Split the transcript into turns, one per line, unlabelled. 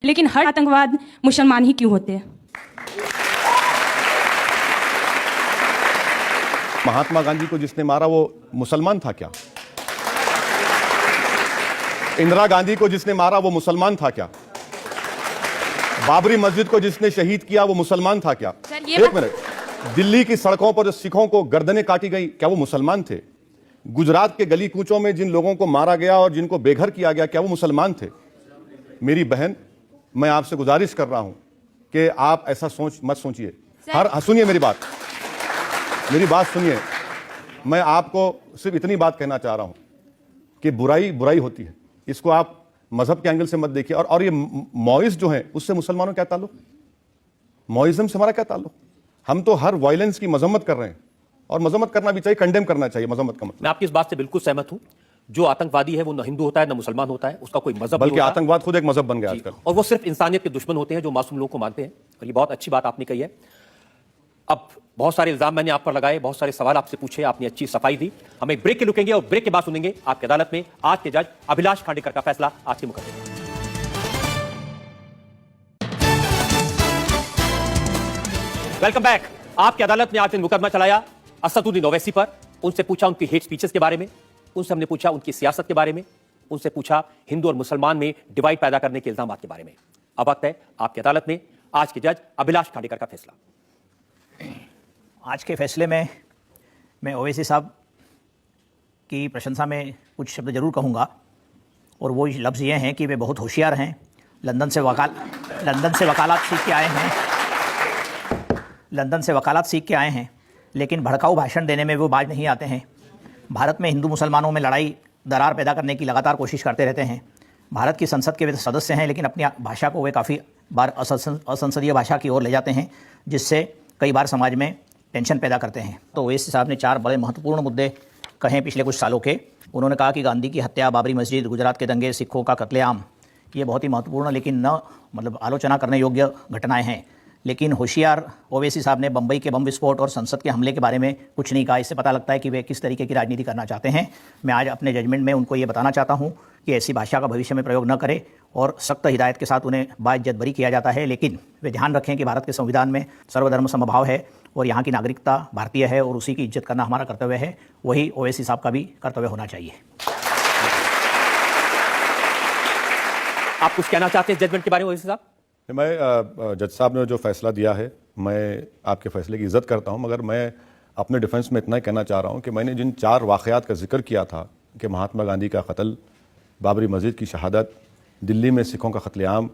लेकिन हर आतंकवाद मुसलमान ही क्यों होते हैं?
महात्मा गांधी को जिसने मारा वो मुसलमान था क्या? इंदिरा गांधी को जिसने मारा वो मुसलमान था क्या? बाबरी मस्जिद को जिसने शहीद किया वो मुसलमान था क्या? एक मिनट, दिल्ली की सड़कों पर जो सिखों को गर्दनें काटी गई क्या वो मुसलमान थे? गुजरात के गली कूचों में जिन लोगों को मारा गया और जिनको बेघर किया गया क्या वो मुसलमान थे? मेरी बहन, मैं आपसे गुजारिश कर रहा हूं कि आप ऐसा मत सोचिए। सुनिए मेरी बात सुनिए। मैं आपको सिर्फ इतनी बात कहना चाह रहा हूं कि बुराई बुराई होती है, इसको आप मजहब के एंगल से मत देखिए। और ये मौइज जो है उससे मुसलमानों क्या ताल्लुक? मौइज्म से हमारा क्या ताल्लुक? हम तो हर वायलेंस की मजम्मत कर रहे हैं और मजम्मत करना भी चाहिए, कंडेम करना चाहिए। मजम्मत का मतलब,
मैं आपकी इस बात से बिल्कुल सहमत हूं। जो आतंकवादी है वो न हिंदू होता है न मुसलमान होता है, उसका कोई मजहब
बल्कि आतंकवाद खुद एक मजहब बन गया आजकल।
और वो सिर्फ इंसानियत के दुश्मन होते हैं जो मासूम लोगों को मानते हैं। और ये बहुत अच्छी बात आपने कही है। अब बहुत सारे इल्जाम मैंने आप पर लगाए, बहुत सारे सवाल आपसे पूछे, आपने अच्छी सफाई दी। हम एक ब्रेक के रुकेंगे और ब्रेक के बाद सुनेंगे आपकी अदालत में आज के जज अभिलाष खांडेकर का फैसला। आज के मुकदमे वेलकम बैक। आपकी अदालत में आज ने मुकदमा चलाया असदुद्दीन ओवैसी पर। उनसे पूछा उनकी हेट स्पीचेस के बारे में, उनसे हमने पूछा उनकी सियासत के बारे में, उनसे पूछा हिंदू और मुसलमान में डिवाइड पैदा करने के इल्जाम के बारे में। अब वक्त है आपकी अदालत में आज के जज अभिलाष खांडेकर का फैसला।
आज के फैसले में मैं ओवैसी साहब की प्रशंसा में कुछ शब्द जरूर कहूँगा, और वो लफ्ज़ ये हैं कि वे बहुत होशियार हैं। लंदन से वकालत सीख के आए हैं, लेकिन भड़काऊ भाषण देने में वो बाज नहीं आते हैं। भारत में हिंदू मुसलमानों में लड़ाई दरार पैदा करने की लगातार कोशिश करते रहते हैं। भारत की संसद के वे सदस्य हैं, लेकिन अपनी भाषा को वे काफ़ी बार असंसदीय भाषा की ओर ले जाते हैं, जिससे कई बार समाज में टेंशन पैदा करते हैं। तो ओवैसी साहब ने 4 बड़े महत्वपूर्ण मुद्दे कहे पिछले कुछ सालों के। उन्होंने कहा कि गांधी की हत्या, बाबरी मस्जिद, गुजरात के दंगे, सिखों का कत्लेआम, ये बहुत ही महत्वपूर्ण लेकिन आलोचना करने योग्य घटनाएं हैं। लेकिन होशियार ओवैसी साहब ने बम्बई के बम विस्फोट और संसद के हमले के बारे में कुछ नहीं कहा। इससे पता लगता है कि वे किस तरीके की राजनीति करना चाहते हैं। मैं आज अपने जजमेंट में उनको ये बताना चाहता हूँ कि ऐसी भाषा का भविष्य में प्रयोग न करें और सख्त हिदायत के साथ उन्हें बाइज्जत बरी किया जाता है। लेकिन वे ध्यान रखें कि भारत के संविधान में सर्वधर्म समभाव है और यहाँ की नागरिकता भारतीय है और उसी की इज्जत करना हमारा कर्तव्य है। वही ओवैसी साहब का भी कर्तव्य होना चाहिए।
आप कुछ कहना चाहते हैं जजमेंट के बारे में ओवैसी साहब?
मैं जज साहब ने जो फैसला दिया है, मैं आपके फैसले की इज्जत करता हूं, मगर मैं अपने डिफेंस में इतना ही कहना चाह रहा हूं कि मैंने जिन 4 वाक़यात का जिक्र किया था कि महात्मा गांधी का कत्ल, बाबरी मस्जिद की शहादत, दिल्ली में सिखों का कत्लेआम,